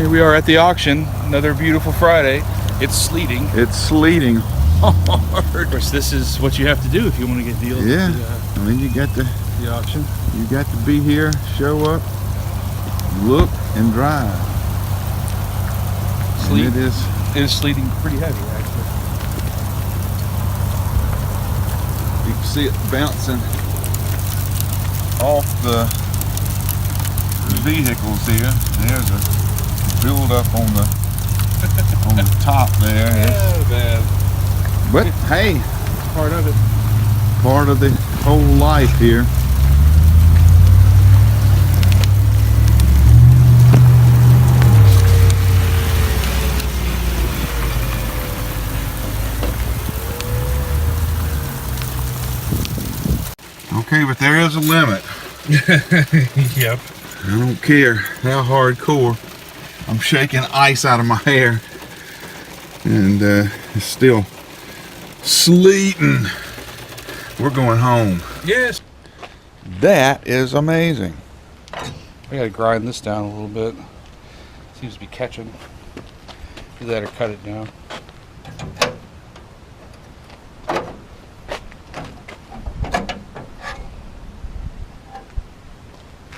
Here we are at the auction. Another beautiful Friday. It's sleeting. It's sleeting hard. Of course, this is what you have to do if you want to get deals. Yeah, At I mean, you got to the auction. You got to be here, show up, look, and drive. Sleet. And It is sleeting pretty heavy, actually. you can see it bouncing off the vehicles here. There's a build up on the top there. Yeah, man. But hey, Part of it. part of the whole life here. Okay, but there is a limit. Yep. I don't care how hardcore I'm shaking ice out of my hair, and it's still sleeting. We're going home. Yes. That is amazing. I gotta grind this down a little bit. Seems to be catching. Either that or cut it down.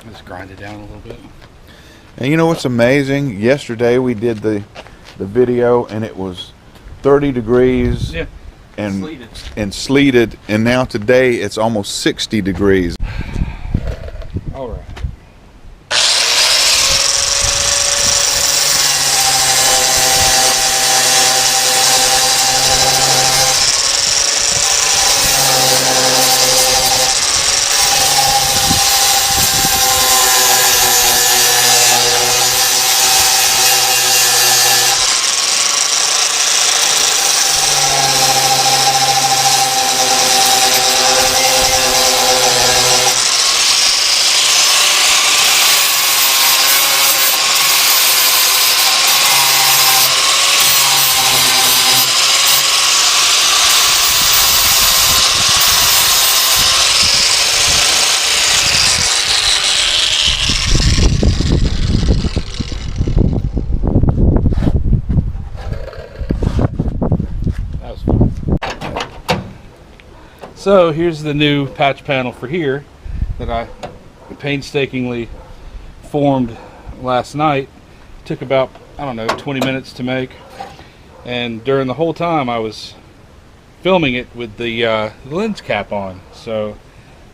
Just grind it down a little bit. And you know what's amazing? Yesterday we did the video and it was 30 degrees. Yeah. and Sleeted. and sleeted, and now today it's almost 60 degrees. All right. So here's the new patch panel for here that I painstakingly formed last night. Took about, I don't know, 20 minutes to make, and during the whole time I was filming it with the lens cap on, so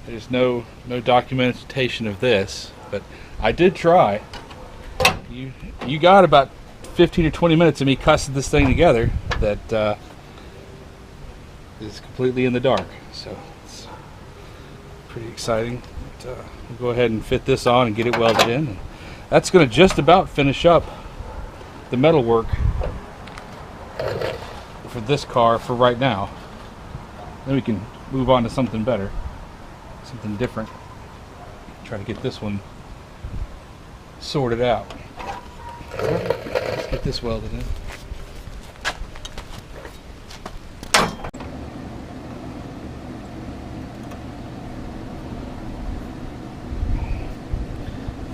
there's no documentation of this, but I did try. You got about 15 or 20 minutes of me cussing this thing together that is completely in the dark. So it's pretty exciting. But, we'll go ahead and fit this on and get it welded in. And that's going to just about finish up the metal work for this car for right now. Then we can move on to something better, something different. Try to get this one sorted out. Let's get this welded in.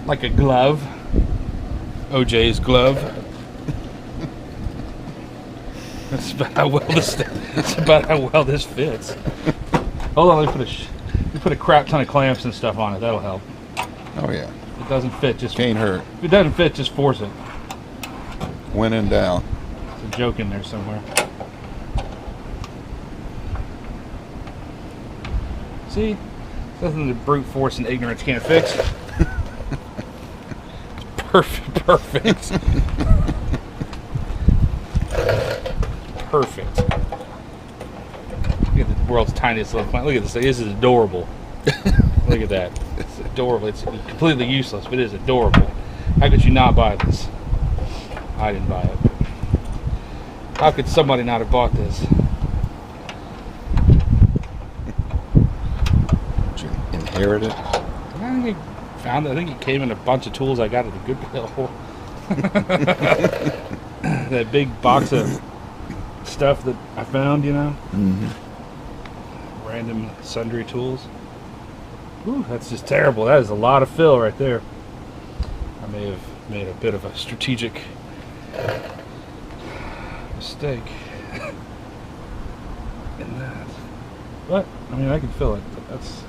Like a glove. OJ's glove. That's about how well this fits. Hold on, let me put a crap ton of clamps and stuff on it. That'll help. Oh yeah. If it doesn't fit, just Can't hurt. If it doesn't fit, just force it. When in doubt. There's a joke in there somewhere. See? Nothing that brute force and ignorance can't fix. Perfect. Perfect. Look at the world's tiniest little plant. Look at this. This is adorable. Look at that. It's adorable. It's completely useless, but it is adorable. How could you not buy this? I didn't buy it. How could somebody not have bought this? Did you inherit it? I think I found it. I think it came in a bunch of tools I got at the Goodwill. That big box of stuff that I found, you know? Mm-hmm. Random sundry tools. Ooh, that's just terrible. That is a lot of fill right there. I may have Made a bit of a strategic mistake in that. But, I mean, I can fill it. But that's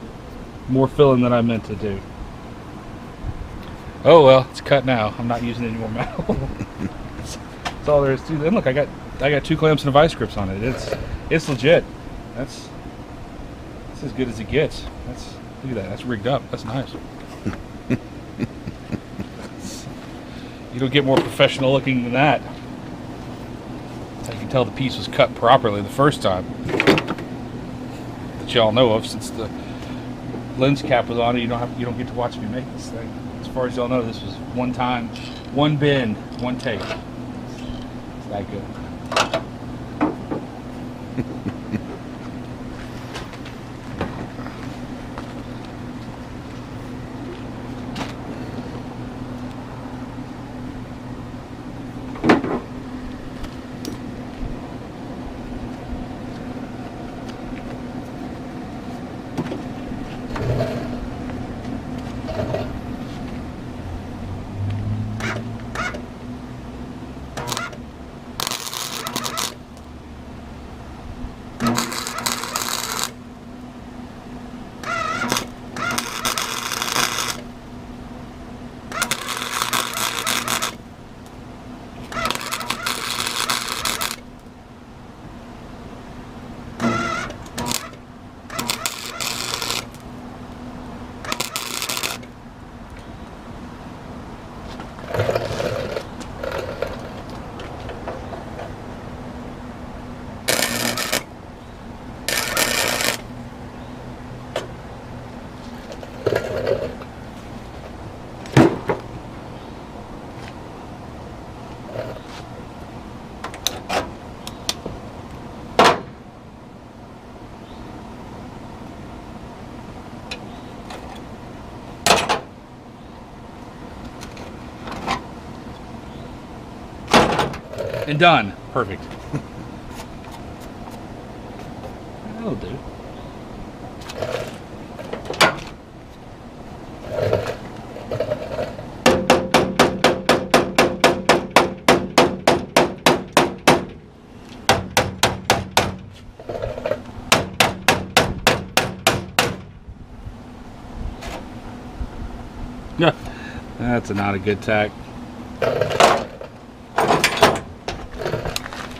more filling than I meant to do. Oh well, it's cut now. I'm not using any more metal. That's all there is to it. And look, I got 2 clamps and a vice grips on it. It's legit. That's as good as it gets. Look at that. That's rigged up. That's nice. You don't get more professional looking than that. I can tell the piece was cut properly the first time that y'all know of. Since the lens cap was on it, you don't get to watch me make this thing. As far as y'all know, this was one time, one bend, one take. It's that good. And done. Perfect. That'll do. Yeah, that's not a good tack.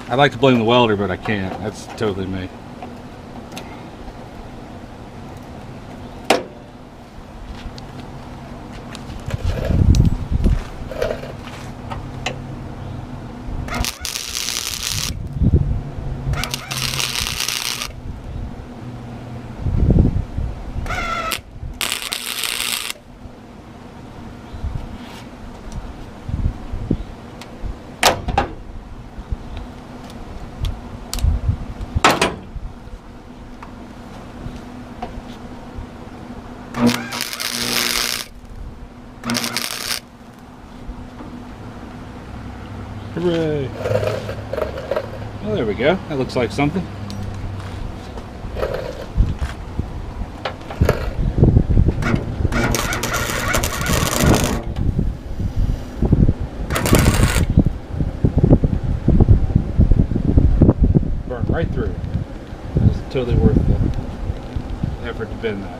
I'd like to blame the welder, but I can't. That's totally me. Hooray! Well, there we go. That looks like something. Burn right through. It's totally worth the effort to bend that.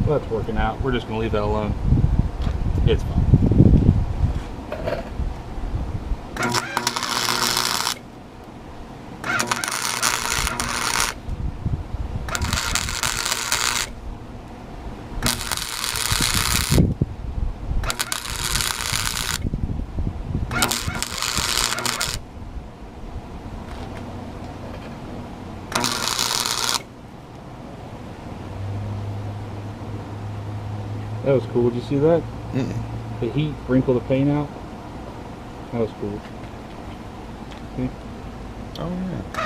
That's working out. We're just going to leave that alone. It's fine. That was cool. Did you see that? Mm-mm. the heat wrinkle the paint out. That was cool. See? Oh yeah.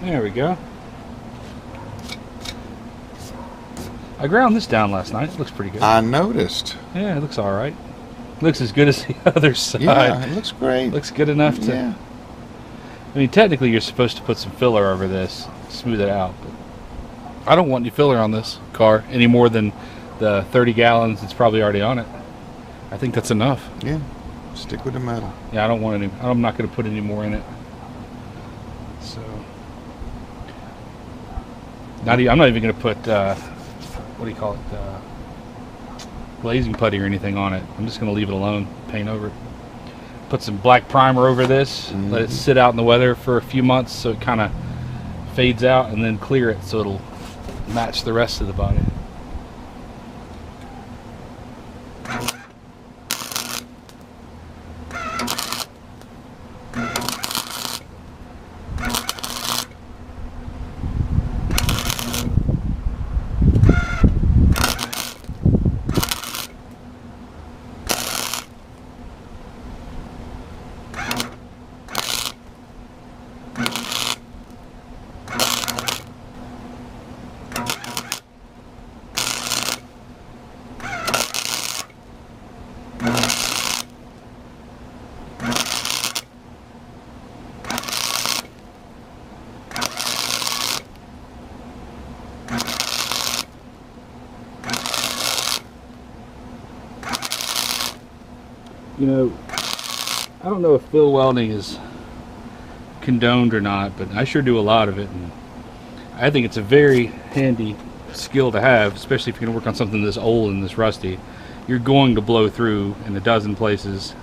There we go. I ground this down last night. It looks pretty good. I noticed. Yeah, it looks all right. Looks as good as the other side. Yeah, it looks great. Looks good enough to. Yeah. I mean, technically, you're supposed to put some filler over this, smooth it out. But I don't want any filler on this car any more than the 30 gallons that's probably already on it. I think that's enough. Yeah. Stick with the metal. Yeah, I don't want any. I'm not going to put any more in it. So, I'm not even going to put what do you call it? Glazing putty or anything on it. I'm just going to leave it alone. Paint over it. Put some black primer over this. Let it sit out in the weather for a few months so it kind of fades out, and then clear it so it'll match the rest of the body. You know, I don't know if fill welding is condoned or not, but I sure do a lot of it, and I think it's a very handy skill to have, especially if you're going to work on something this old and this rusty. You're going to blow through in a dozen places.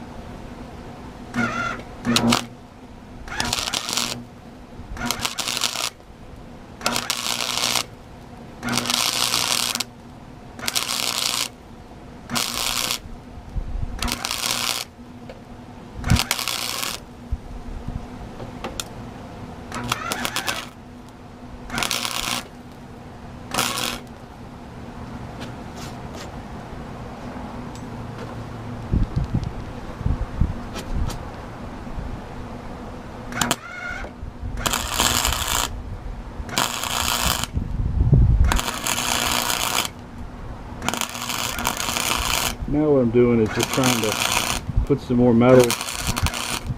Now what I'm doing is just trying to put some more metal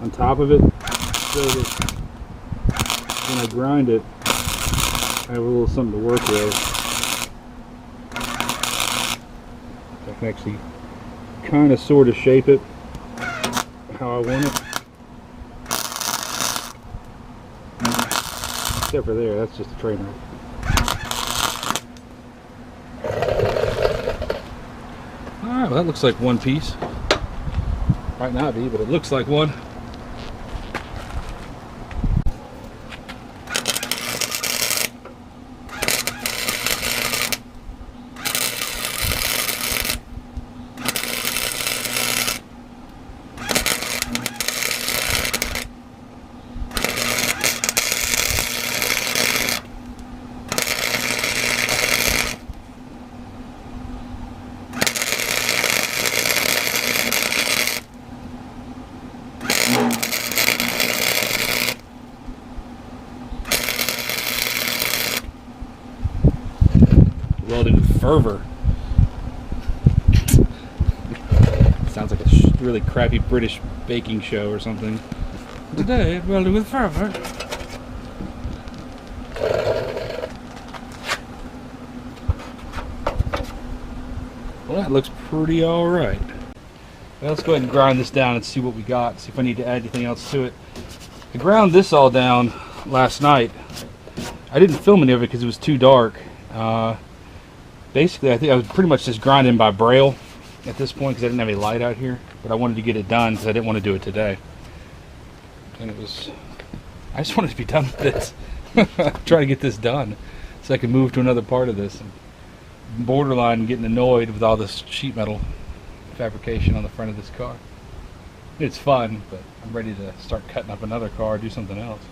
on top of it so that when I grind it, I have a little something to work with. I can actually kind of sort of shape it how I want it. Except for there, that's just a train wreck. Alright, well that looks like one piece. Might not be, but it looks like one. Welding with fervor. Sounds like a really crappy British baking show or something. Today, welding with fervor. Well, that looks pretty alright. Well, let's go ahead and grind this down and see what we got, see if I need to add anything else to it. I ground this all down last night. I didn't film any of it because it was too dark, Basically, I think I was pretty much just grinding by braille at this point because I didn't have any light out here. But I wanted to get it done because I didn't want to do it today. And I just wanted to be done with this. Try to get this done so I can move to another part of this. And borderline getting annoyed with all this sheet metal fabrication on the front of this car. It's fun, but I'm ready to start cutting up another car, do something else.